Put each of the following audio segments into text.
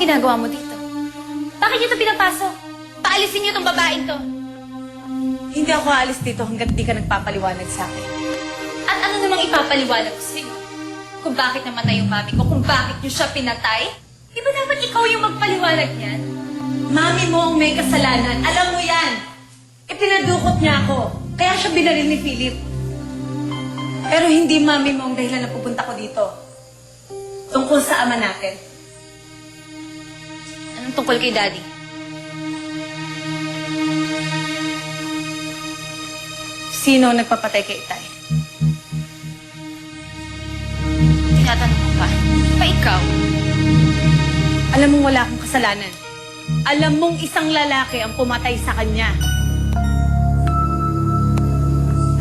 ginagawa mo dito? Bakit niyo ito pinapasok? Paalisin niyo itong babaeng to. Hindi ako aalis dito hanggat di ka nagpapaliwanag sa akin. At ano namang ipapaliwanag ko sa'yo? Kung bakit namatay yung mami ko, kung bakit niyo siya pinatay? Di ba dapat ikaw yung magpaliwanag niyan? Mami mo ang may kasalanan. Alam mo yan. Ipinadukot niya ako. Kaya siya binaril ni Philip. Pero hindi mami mo ang dahilan na pupunta ko dito. Tungkol sa ama natin. Anong tungkol kay Daddy? Sino ang nagpapatay kay Itay? Tinatanong mo pa. Pa ikaw? Alam mong wala akong kasalanan. Alam mong isang lalaki ang pumatay sa kanya.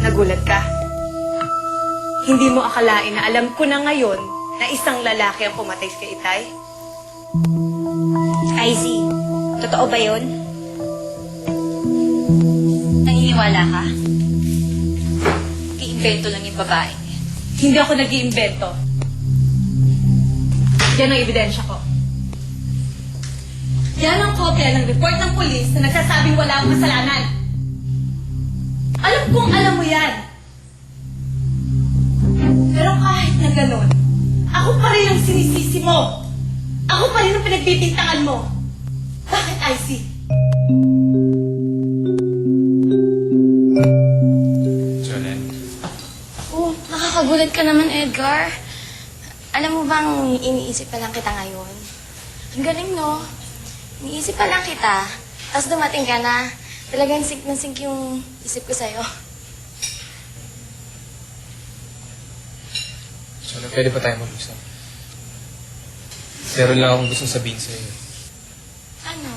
Nagulat ka? Hindi mo akalain na alam ko na ngayon na isang lalaki ang pumatay kay Itay? Izzy, totoo ba yun? Naniniwala ka? Iimbento lang yung babae. Hindi ako nag-iimbento. Yan ang ebidensya ko. Yan ang kopya ng report ng polis na nagsasabing wala akong kasalanan. Alam kong alam mo yan. Pero kahit na ganun, ako pa rin ang sinisisi mo. Ako pa rin ang pinagbibintangan mo. Bakit, Icy? Jolene, Oh, nakakagulat ka naman, Edgar. Alam mo bang iniisip pa lang kita ngayon? Ang galing, no? Iniisip pa lang kita, tapos dumating ka na. Talagang sink na sink yung isip ko sa'yo. Jolene, pwede ba tayo mag-usap? Meron lang akong gustong sabihin sa'yo. Ano?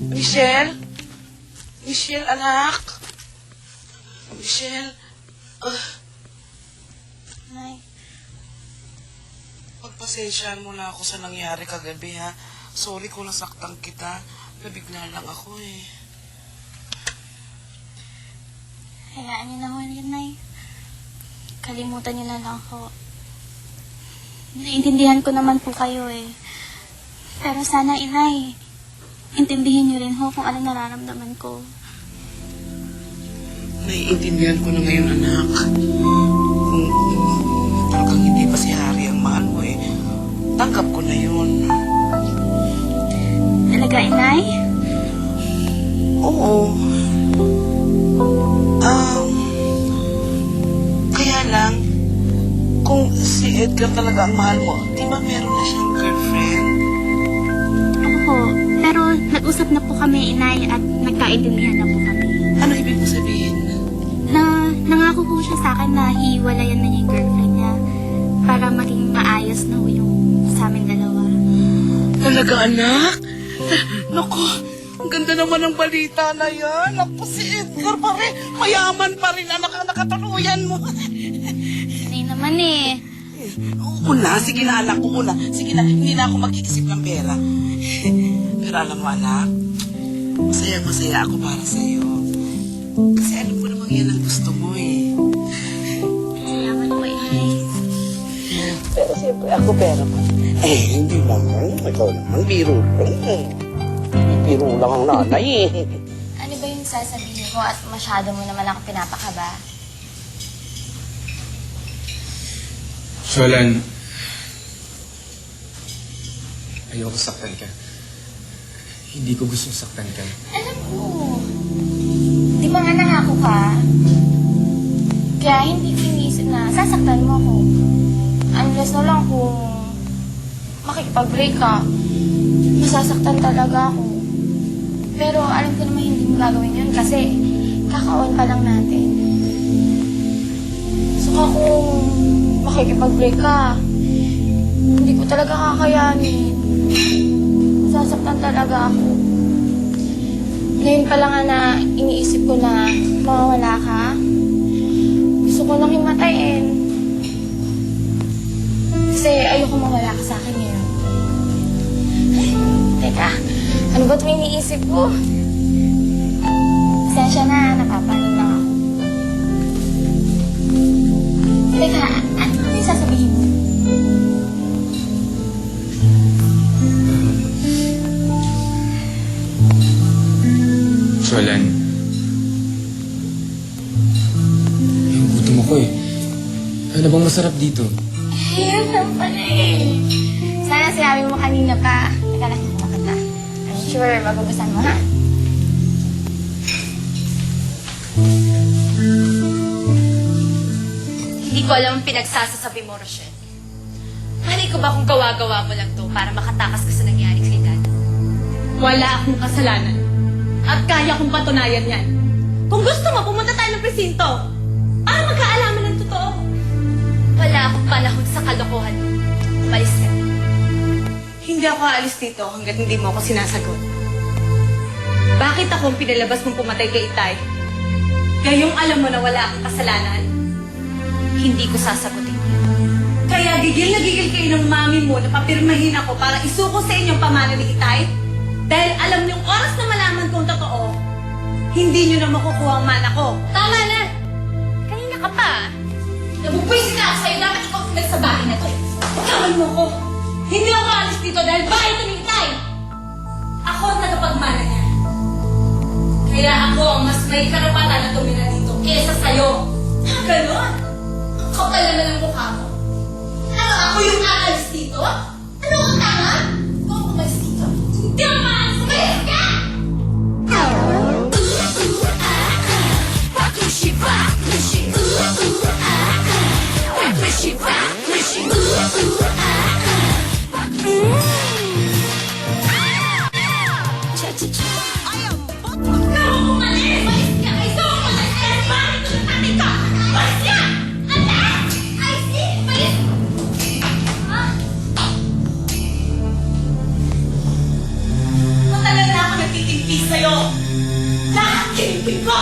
Michelle? Michelle, anak? Michelle? Nay, Pagpasensyaan mo na ako sa nangyari kagabi, ha? Sorry kung nasaktan kita. Nabigla lang ako, eh. hayaan niyo naman yun, Nay. Kalimutan niyo na lang ako. Naintindihan ko naman po kayo, eh. Pero sana, Inay, intindihin niyo rin ho kung ano nararamdaman ko. Naiintindihan ko na ngayon, anak. Kung talagang hindi pa si Harry ang mahal mo, eh. Tanggap ko na yun. Talaga, Inay? Oo. Kaya lang, kung si Edgar talaga ang mahal mo, di ba meron na siyang girlfriend? Opo, pero nag-usap na po kami, Inay, at nagkaintindihan na po kami. Ano ibig mo sabihin? Nangako po siya sa akin na hiwalayan na niya yung girlfriend niya para maging maayos na ho yung sa amin dalawa. Talaga, anak? Naku, ang ganda naman ng balita na yan. Naku, si Edgar pa rin. Mayaman pa rin, anak, ang nakatuluyan mo. Hindi naman eh. Una, sige na, anak ko, una. Sige na, hindi na ako mag-iisip ng pera. Pero alam mo, anak, masaya-masaya ako para sa'yo. Kasi alam ko namang yan ang gusto mo, eh. Salamat po, Inay. Pero siyempre ako pera mo. Eh, hindi naman. Ikaw naman, biro lang. Biro lang ang nanay, eh. Ano ba yung sasabihin mo at masyado mo naman ako pinapakaba? Jolene, ayoko saktan ka. Hindi ko gustong saktan ka. Alam ko. Di ba nga nangako ka? Kaya hindi ko iniisip na sasaktan mo ako. Unless na lang kung makikipag-break ka, masasaktan talaga ako. Pero alam ko naman hindi mo gagawin yun kasi kakaon pa lang natin. Saka kung makikipag-break ka, hindi ko talaga kakayanin. Masasaktan talaga ako. Ngayon pa lang nga na iniisip ko na mawawala ka, gusto ko nang himatayin. Kasi ayoko mawala ka sa akin ngayon. Teka, ano ba't may iniisip ko? Pasensya na, napapanin lang ako. Teka, ano yung sasabihin mo? Jolan. Yung gutom ako eh. Ano bang masarap dito? Ayun lang pala eh. Sana sinabi mo kanina pa. Teka lang, ako kita. I'm sure magugustuhan mo, ha? Hindi ko alam ang pinagsasasabi mo, Rochelle. Mali ko ba kung gawa-gawa mo lang to para makatakas ka sa nangyari kay Dad? Wala akong kasalanan. At kaya kong patunayan yan. Kung gusto mo, pumunta tayo ng presinto. Para magkaalaman ng totoo. Wala akong panahon sa kalokohan mo. Umalis ka. Hindi ako aalis dito hanggat hindi mo ako sinasagot. Bakit ako ang pinalabas mong pumatay kay Itay? Gayong alam mo na wala akong kasalanan. Hindi ko sasagutin. Kaya gigil na gigil kayo ng mami mo na papirmahin ako para isuko sa inyong pamana ni Itay? Dahil alam niyong oras na malaman kong totoo, hindi niyo na makukuha ang mana ko. Tama na! Kanina ka pa. Nabubwisit na ako sa'yo. Dapat ikaw ang sa bahay na to. Kaman mo ko! Hindi ako alis dito dahil bahay ito ni Itay! Ako ang tagapagmana niya. Kaya ako ang mas may karapatan na tumira dito kaysa sa'yo. Ganon? Ang kapal naman ang mukha mo. Ano, ako yung aalis dito? Ano ang tama? Ikaw ang umalis dito. Hindi ako maalis. Umalis ka! Ikaw ang umalis! Umalis ka! Ikaw ang umalis! Kaya bakit ito ng tatay ka? Umalis ka! Alas! I see! Umalis! Ah! Matagal na ako nagtitimpi sa'yo. Lahat kinipin ko.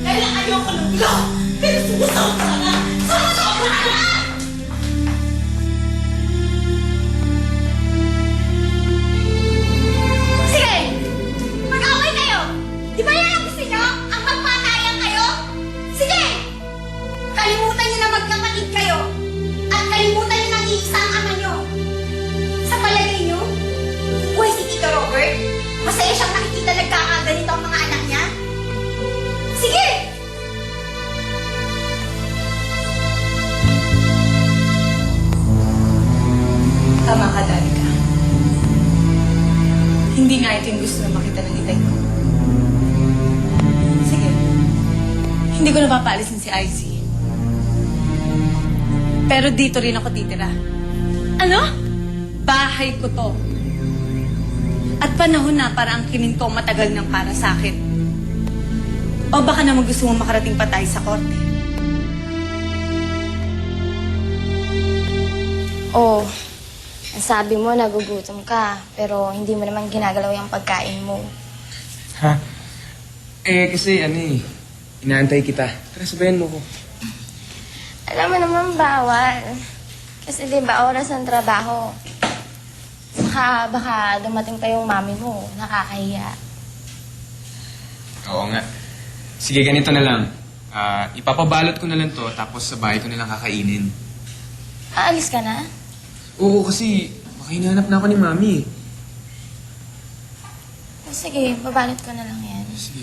Dahil ayoko ng gulo. Pero sumusobra ka na. Sumusobra ka na! Sige! Mag-away kayo! Di ba yan ang gusto nyo? Ang magpatayan kayo? Sige! Kalimutan nyo na magkapatid kayo. At kalimutan nyo na iisang ama nyo. Sa palagay nyo, buhay si Tito Robert? Masaya siyang nakikita nagkakaganito ang mga anak niya? Sige! Tama ka, Danica. Hindi nga ito yung gusto na makita ng Itay ko. Sige. Hindi ko napapaalisin si Izzy. Pero dito rin ako titira. Ano? Bahay ko to. At panahon na para ang kininto matagal ng para sa akin. O baka naman gusto mong makarating pa tayo sa korte. Oh, ang sabi mo nagugutom ka, pero hindi mo naman ginagalaw yung pagkain mo. Ha? Eh, kasi inaantay kita. Tara, sabayan mo ko. Alam mo naman bawal. Kasi di ba oras ng trabaho. Saka baka dumating pa yung mami mo. Nakakahiya. Oo nga. Sige, ganito na lang. Ipapabalot ko na lang to, tapos sa bahay ko na lang kakainin. Aalis ka na? Oo, kasi baka hinahanap na ako ni Mami. Sige, babalot ko na lang yan. Sige.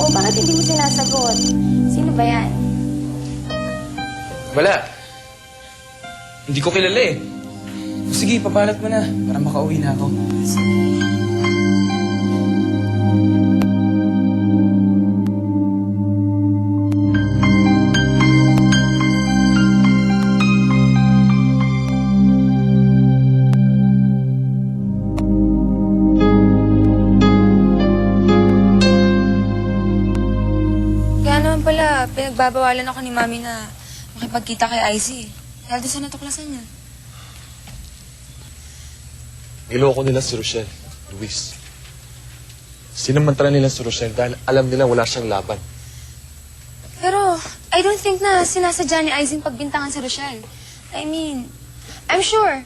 Oh, bakit hindi mo sinasagot? Sino ba yan? Wala. Hindi ko kilala eh. Sige, pabalot mo na para makauwi na ako. Kaya naman pala, pinagbabawalan ako ni Mami na makipagkita kay Izzy. Dahil doon sa natuklasan niya. Niloko nila si Rochelle, Luis. Sinamantala nila si Rochelle dahil alam nila wala siyang laban. I don't think na sinasadya ni Aizen pagbintangan si Rochelle. I mean, I'm sure.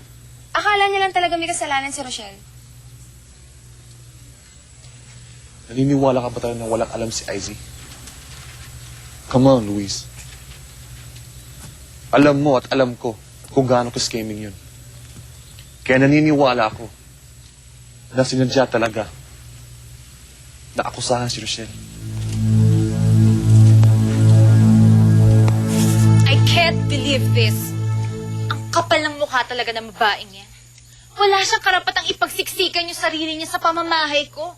Akala niya lang talaga may kasalanan si Rochelle. Naniniwala ka ba tayo na walang alam si Izzy? Come on, Luis. Alam mo at alam ko kung gaano ka-scamming yun. Kaya naniniwala ako na sinadya talaga na akusahan si Rochelle. I can't believe this. Ang kapal ng mukha talaga ng babaeng yan. Wala siyang karapatang ipagsiksikan yung sarili niya sa pamamahay ko.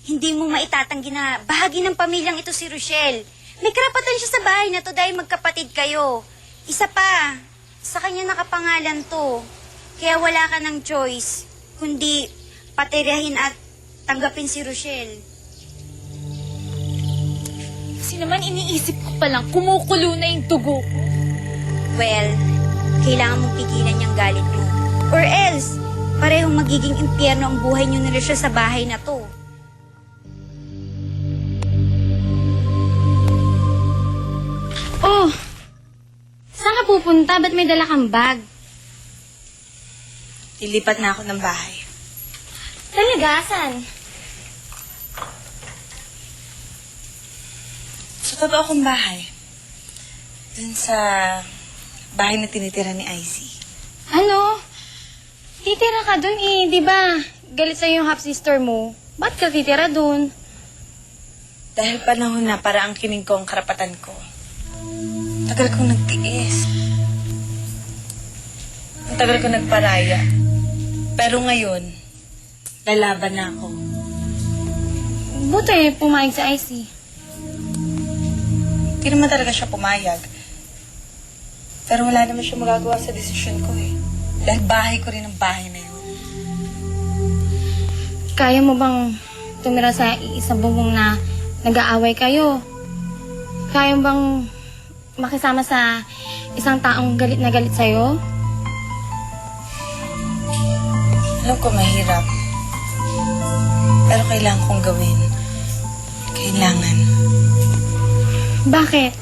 Hindi mo maitatanggi na bahagi ng pamilyang ito si Rochelle. May karapatan siya sa bahay na to dahil magkapatid kayo. Isa pa, sa kanya nakapangalan to. Kaya wala ka ng choice, kundi patirahin at tanggapin si Rochelle. Kasi naman iniisip ko palang kumukulo na yung dugo ko. Well, kailangan mong pigilan niyang galit mo. Or else, parehong magiging impyerno ang buhay niyo ni Rochelle sa bahay na to. Oh, saan ka pupunta? Ba't may dala kang bag? Ilipat na ako ng bahay. Talaga, saan? Sa totoo kong bahay. Dun sa bahay na tinitira ni Izzy. Ano? Titira ka dun eh, di ba? Galit sa'yo yung half-sister mo. Ba't ka titira dun? Dahil panahon na para ang kining ko ang karapatan ko. Tagal kong nagtiis. Ang tagal kong nagparaya. Pero ngayon, lalaban na ako. Buti, pumayag si Icy. Hindi naman talaga siya pumayag. Pero wala naman siya magagawa sa desisyon ko eh. Dahil bahay ko rin ang bahay na yun. Kaya mo bang tumira sa isang bubong na nag-aaway kayo? Kaya mo bang makisama sa isang taong galit na galit sa'yo? Alam ko mahirap. Pero kailangan kong gawin. Kailangan. Bakit?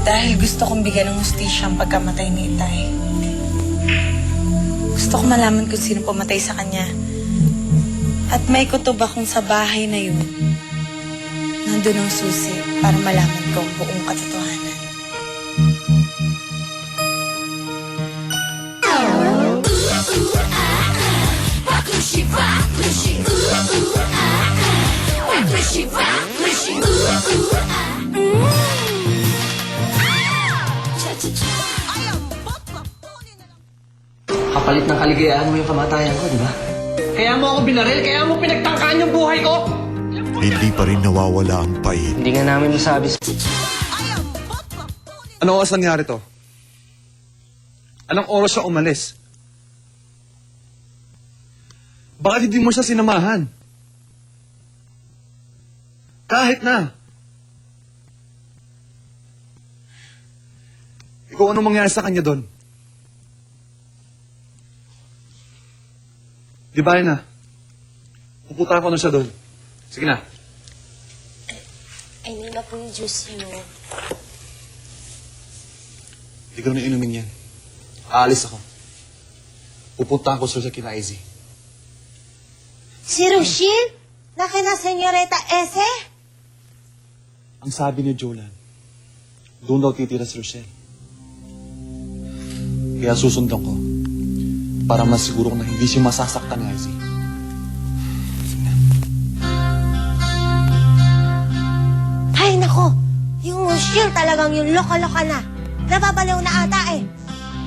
Dahil gusto kong bigyan ng hustisya ang pagkamatay ni Itay. Gusto ko malaman kung sino pumatay sa kanya. At may kutob akong sa bahay na yun. Nandun ang susi para malaman ko ang buong katotohanan. Kapalit ng kaligayahan mo yung kamatayan ko, di ba? Kaya mo ako binaril, kaya mo pinagtangkaan yung buhay ko! Hindi pa rin nawawala ang pain. Hindi nga namin masabi sa... Anong oras nangyari to? Anong oras siya umalis? Bakit hindi mo siya sinamahan? Kahit na. Ikaw, anong mangyari sa kanya doon? Di ba na? Pupunta ko na siya doon. Sige na. Ay, nila po yung juice niyo. Hindi ko na inumin yan. Aalis ako. Pupunta ko sa kina Izzy. Si Rochelle? Na kina Senyoreta Ese? Ang sabi ni Jolan, doon daw titira si Rochelle. Kaya susundan ko para masiguro ko na hindi siya masasaktan ni Izzy. Ay, nako! Yung Rochelle talagang yung loka-loka na. Nababaliw na ata eh.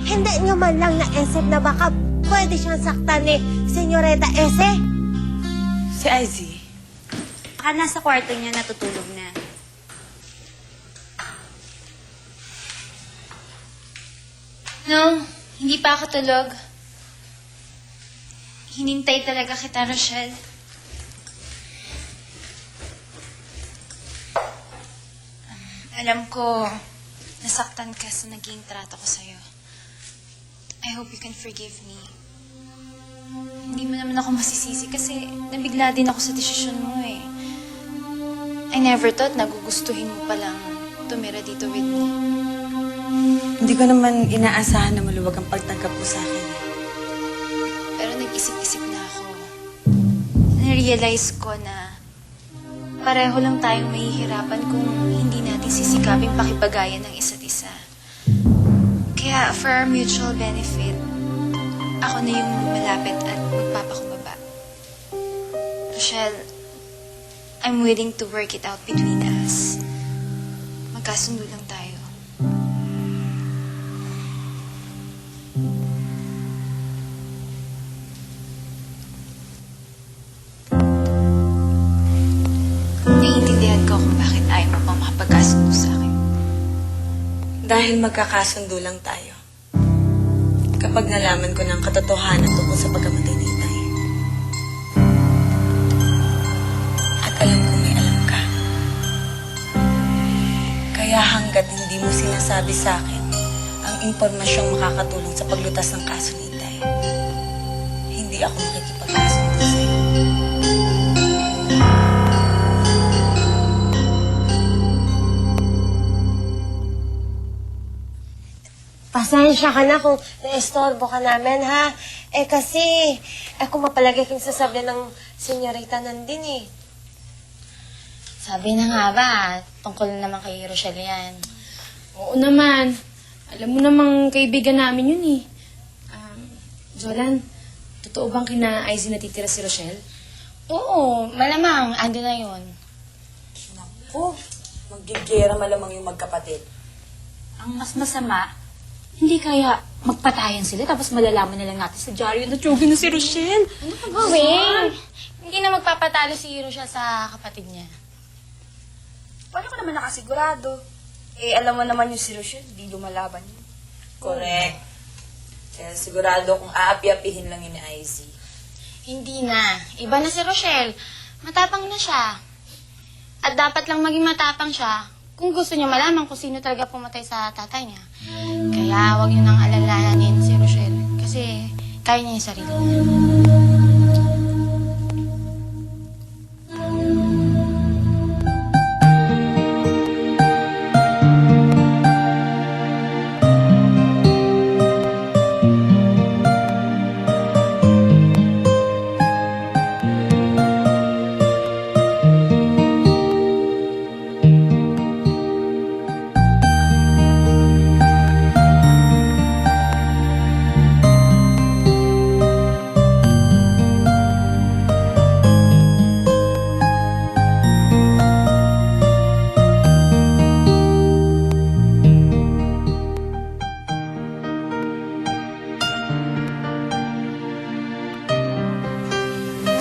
Hindi nyo man lang naisip na baka pwede siyang saktan ni Senyoreta Ese? Si Izzy. Baka nasa kwarto niya natutulog na. No, hindi pa ako tulog. Hinintay talaga kita, Rochelle. Alam ko, nasaktan ka sa naging trato ko sa'yo. I hope you can forgive me. Hindi mo naman ako masisisi kasi nabigla din ako sa desisyon mo eh. I I never thought nagugustuhin mo palang tumira dito with me. Hindi ko naman inaasahan na maluwag ang pagtanggap mo sa akin. Pero nag-isip-isip na ako. Na-realize ko na pareho lang tayong mahihirapan kung hindi natin sisikaping pakibagayan ng isa't isa. Kaya for our mutual benefit, ako na yung malapit at magpapakumbaba. Rochelle, I'm willing to work it out between us. Magkasundo lang tayo. Naiintindihan ko kung bakit ayaw mo pang makapagkasundo sa akin. Dahil magkakasundo lang tayo. Kapag nalaman ko ng katotohanan tungkol sa pagkamatay ni Itay. At alam kong may alam ka. Kaya hanggat hindi mo sinasabi sa akin ang impormasyong makakatulong sa paglutas ng kaso ni Itay, hindi ako makikipagkasundo sa'yo. Pasensya ka na kung naestorbo ka namin, ha? Kasi, kung mapalagay kang sasabi ng senyorita nandin, eh. Sabi na nga ba, tungkol na naman kay Rochelle yan. Oo naman. Alam mo namang kaibigan namin yun, eh. Jolan, totoo bang kina Izzy natitira si Rochelle? Oo, malamang, ando na yun. Naku, magigera malamang yung magkapatid. Ang mas masama, hindi kaya magpatayan sila tapos malalaman na lang natin sa dyaryo na tsugi na si Rochelle. Ano ka ba, Wing? Hindi na magpapatalo si Rochelle sa kapatid niya. Paano ka naman nakasigurado? Alam mo naman yung si Rochelle, di lumalaban yun. Correct. Kaya sigurado kung aapi-apihin lang yun ni Izzy. Hindi na. Iba na si Rochelle. Matapang na siya. At dapat lang maging matapang siya kung gusto niya malaman kung sino talaga pumatay sa tatay niya. Kaya huwag niyo nang alalahanin si Rochelle. Kasi kaya niya yung sarili niya.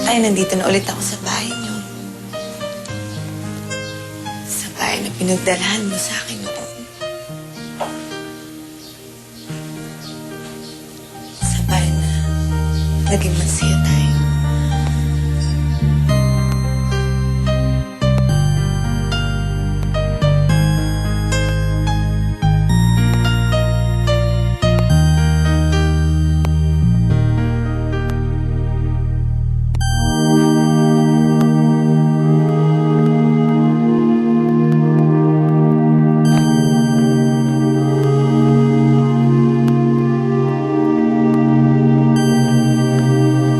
Ay, nandito na ulit ako sa bahay niyo. Sa bahay na pinagdalahan mo sa akin noon. Sa bahay na naging masaya tayo.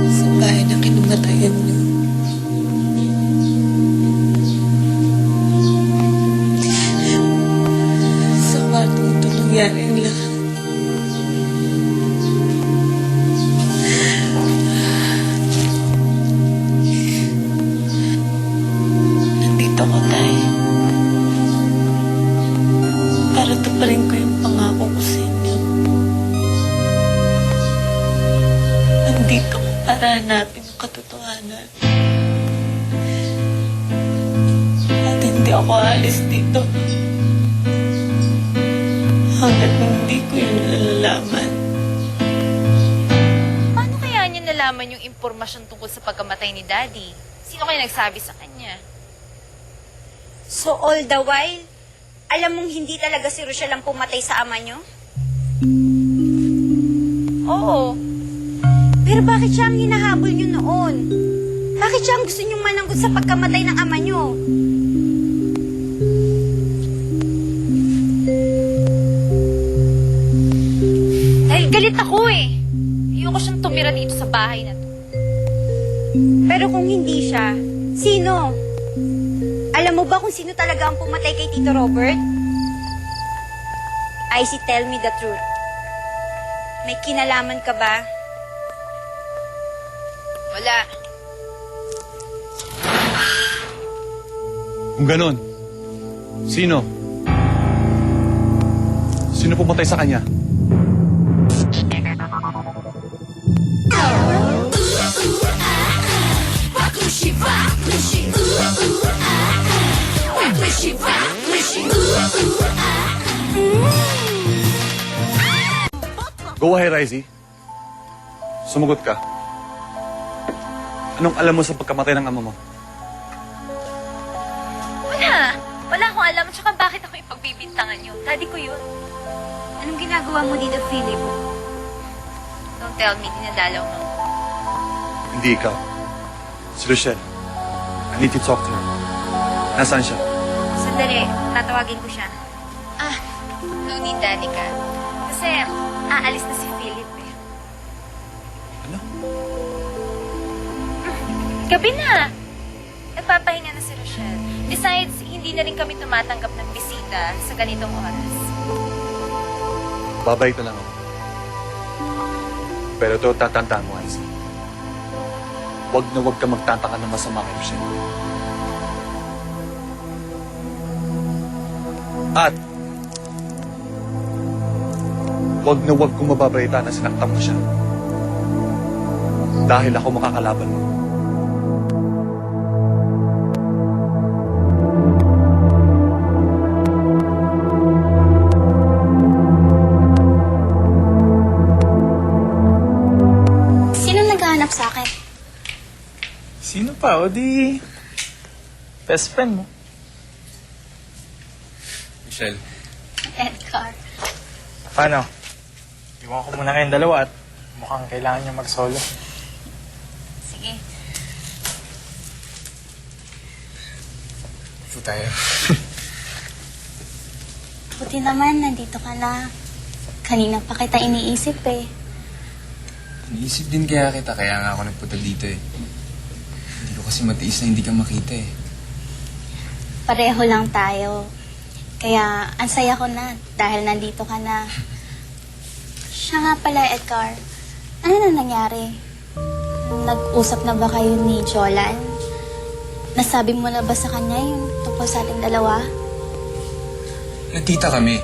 Sa bahay na kinumatayan niyo. Sa kwartong ito nangyari ang lahat. Nandito ko, Tay. Para tuparin ko yung pangako ko sa inyo. Nandito ko para hanapin yung katotohanan. At hindi ako alis dito. Hanggat hindi ko yun nalalaman. Paano kaya niya nalaman yung impormasyon tungkol sa pagkamatay ni Daddy? Sino kaya nagsabi sa kanya? So all the while, alam mong hindi talaga si Rochelle ang pumatay sa ama niyo? Oo. Pero bakit siya ang hinahabol niyo noon? Bakit siya ang gusto niyong mananggot sa pagkamatay ng ama niyo? Galit ako eh. Ayoko siyang tumira dito sa bahay na to. Pero kung hindi siya, sino? Alam mo ba kung sino talaga ang pumatay kay Tito Robert? Icy, tell me the truth. May kinalaman ka ba? Wala. Kung ganon, sino? Sino pumatay sa kanya? Go ahead, Rizzy. Sumagot ka. Anong alam mo sa pagkamatay ng ama mo? Wala. Wala akong alam. Tsaka bakit ako ipagbibintangan yun? Daddy ko yun. Anong ginagawa mo dito, Philip? Don't tell me, dinadalaw mo. Hindi ikaw. Si Rochelle. I need to talk to her. Nasaan siya? Sandali, tatawagin ko siya. No need, Daddy ka. Kasi aalis na si Philip eh. Ano? Gabi na. Nagpapahinga na si Rochelle. Besides, hindi na rin kami tumatanggap ng bisita sa ganitong oras. Babay ko lang ako. Pero ito, tatandaan mo, Isaac. Huwag na huwag ka magtataka ng masama kay Rochelle. At, huwag na huwag kong mababalita na sinaktan mo siya. Dahil ako makakalaban mo. Sino naghahanap sa akin? Sino pa? O di... best friend mo. Michelle. Edgar. Paano? Iwan ko muna kayong dalawa at mukhang kailangan niyo mag-solo. Sige. Ito tayo. Buti naman, nandito ka na. Kanina pa kita iniisip eh. Iniisip din kaya kita, kaya nga ako nagpunta dito eh. Hindi ko kasi matiis na hindi ka makita eh. Pareho lang tayo. Kaya, ang saya ko na dahil nandito ka na. Siya nga pala, Edgar. Ano na nangyari? Nag-usap na ba kayo ni Jolan? Nasabi mo na ba sa kanya yung tungkol sa ating dalawa? Nagkita kami,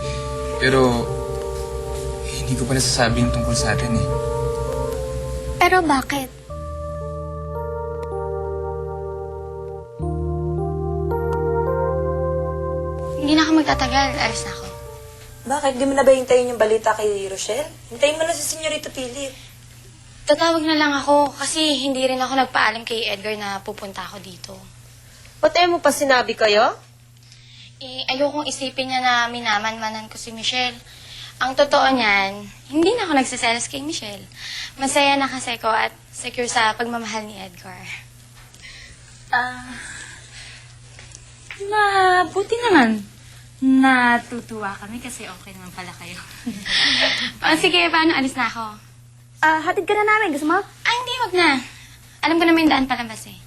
pero hindi ko pa nasasabi yung tungkol sa atin eh. Pero bakit? Hindi na ako magtatagal. Alis na ako. Bakit? Di mo na ba hintayin yung balita kay Rochelle? Hintayin mo na si Senyorito Philip. Tatawag na lang ako kasi hindi rin ako nagpaalam kay Edgar na pupunta ako dito. Ba't mo pa sinabi kayo? Eh, ayokong isipin niya na minaman-manan ko si Michelle. Ang totoo niyan, hindi na ako nagsiselos kay Michelle. Masaya na kasi ko at secure sa pagmamahal ni Edgar. Mabuti naman. Natutuwa kami kasi okay naman pala kayo. Sige, paano? Alis na ako. Hatid ka na namin. Gusto mo? Hindi, wag na. Alam ko naman yung daan palabas eh.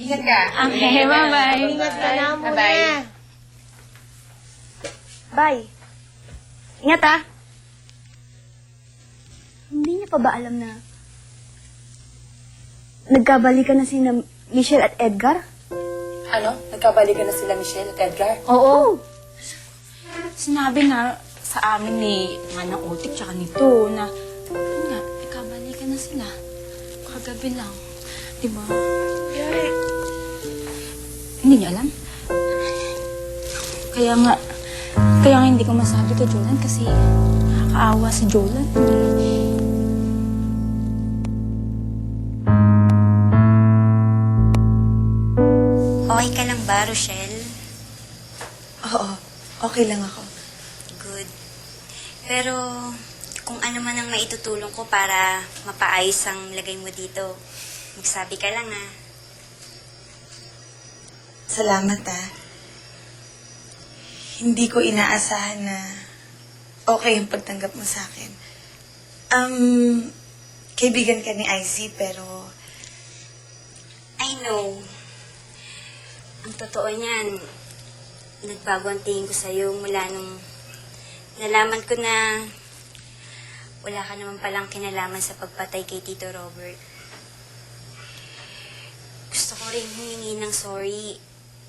Ingat ka. Okay, bye-bye. Ingat ka na muna. Bye-bye. Bye. Ingat ah. Hindi niya pa ba alam na nagkabalikan na sina Michelle at Edgar? Ano? Nagkabalikan na sila Michelle at Edgar? Oo. Sinabi na sa amin ni Manang Otik tsaka nito na yun nga, ikabalikan na sila. Kagabi lang. Diba? Hindi niyo alam? Kaya nga hindi ko masabi kay Jolan kasi nakakaawa si Jolan. Okay ka lang ba, Rochelle? Oo. Okay lang ako. Good. Pero, kung ano man ang maitutulong ko para mapaayos ang lagay mo dito, magsabi ka lang ah. Salamat Hindi ko inaasahan na okay yung pagtanggap mo sa akin. Kaibigan ka ni IC, pero... I know. Ang totoo niyan, nagbago ang tingin ko sa'yo mula nung nalaman ko na wala ka naman palang kinalaman sa pagpatay kay Tito Robert. Gusto ko rin humingi ng sorry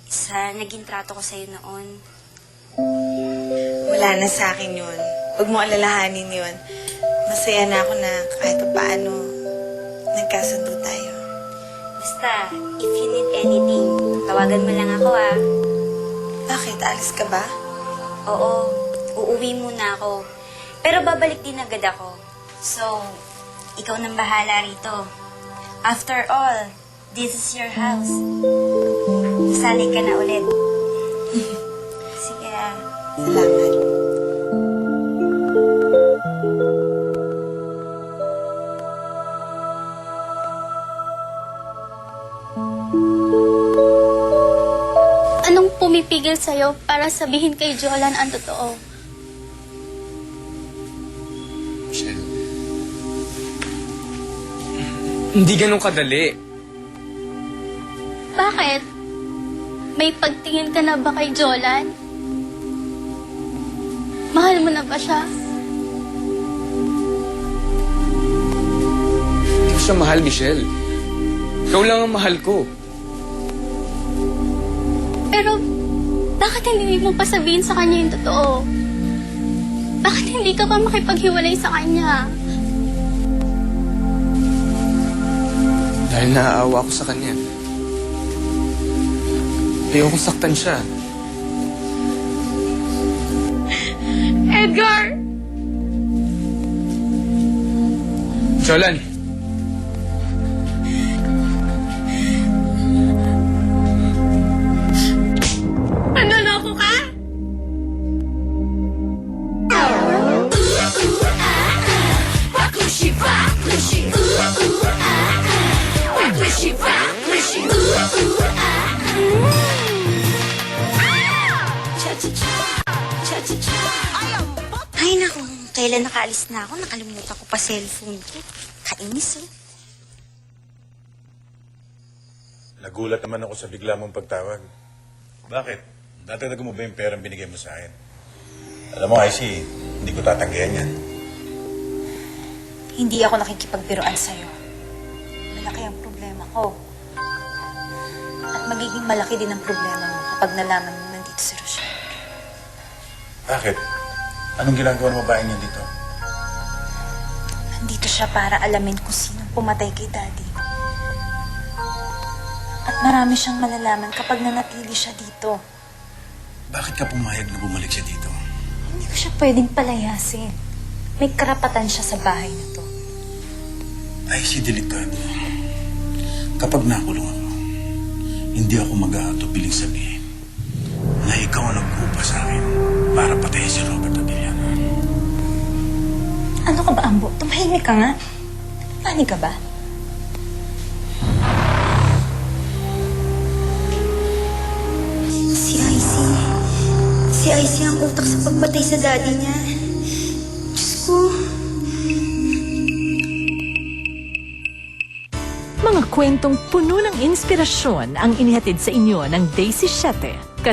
sa naging trato ko sa'yo noon. Wala na sa akin yun. Huwag mo alalahanin yun. Masaya na ako na kahit pa paano nagkasundo tayo. Basta, if you need anything, tawagan mo lang ako ah. Bakit? Alis ka ba? Oo, uuwi muna ako. Pero babalik din agad ako. So, ikaw nang bahala rito. After all, this is your house. Sanay ka na ulit. Sige ah. Salamat. Anong pumipigil sa'yo para sabihin kay Jolan ang totoo? Michelle. Hindi ganun kadali. Bakit? May pagtingin ka na ba kay Jolan? Mahal mo na ba siya? Hindi ko siya mahal, Michelle. Ikaw lang ang mahal ko. Pero, bakit hindi mo pa sabihin sa kanya yung totoo? Bakit hindi ka pa makipaghiwalay sa kanya? Dahil naaawa ko sa kanya. Ayoko saktan siya. Edgar! Jolan! Manloloko ka? Ay naku, kailan nakaalis na ako, nakalimutan ko pa cellphone ko. Kainis oh. Nagulat naman ako sa bigla mong pagtawag. Bakit? Dadagdag mo ba yung perang binigay mo sa akin? Alam mo, IC, hindi ko tatanggihan yan. Hindi ako nakikipagbiruan sa'yo. Malaki ang problema ko. At magiging malaki din ang problema mo kapag nalaman mo nandito si Rochelle. Bakit? Anong ginagawa ng babae niya dito? Nandito siya para alamin kung sinong pumatay kay Daddy. At marami siyang malalaman kapag nanatili siya dito. Bakit ka pumayag na bumalik siya dito? Hindi ko siya pwedeng palayasin. May karapatan siya sa bahay na to. IC, delikado. Kapag nakulong ako, hindi ako mag-aatupiling sabihin na ikaw ang nagkupa sa akin para patayin si Robert Abiliano. Ano ka ba, Ambo? Tumahimik ka nga. Panig ka ba? Si IC ang utak sa pagpatay sa daddy niya. Diyos ko. Mga kwentong puno ng inspirasyon ang inihatid sa inyo ng Daisy 7.